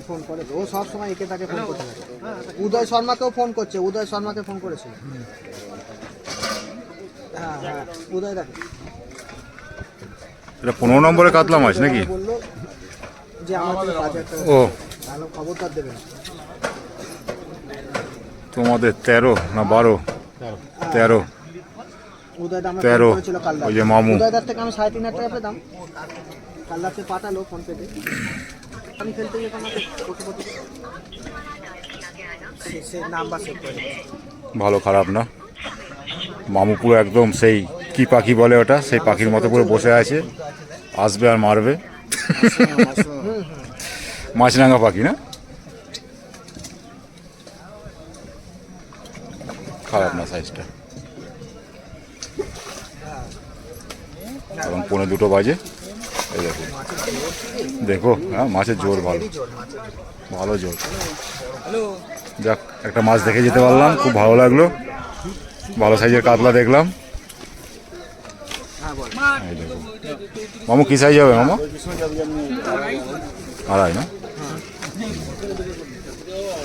Phone করে, ও সব সময় একে তাকে ফোন করতে থাকে। উদয় শর্মাকেও ফোন করছে, উদয় শর্মাকে ফোন করেছিল। হ্যাঁ হ্যাঁ, উদয় দেখো এটা 15 নম্বরে কাতলা মাছ নাকি? বললো যে আমাদের 5,000 টাকা ও ভালো খবরদার দেবে না। তোমাদের 13 না 12? 13। উদয় দাম 13 করেছিল কালদা, ওই যে মামু। উদয়দার থেকে আমি 3,500 টাকা পেতাম, কালদাতে পাঠালো ফোন পেতে। আমি খেলতে যেতাম আমাকে পশুপতি সে নাম্বার সেভ করে ভালো খারাপ না, মামু পুরো একদম সেই কি পাখি বলে ওটা, সেই পাখির মতো পুরো বসে আছে, আসবে আর মারবে। মাছরাঙা পাখি না, খারাপ না সাইজটা। এখন 1:45 বাজে, এই দেখো দেখো, হ্যাঁ মাছের জোর ভালো, ভালো জোর। যাক, একটা মাছ দেখে যেতে পারলাম, খুব ভালো লাগলো, ভালো সাইজের কাতলা দেখলাম। এই দেখো মামু, কি সাইজ হবে মামু? 2.5 না?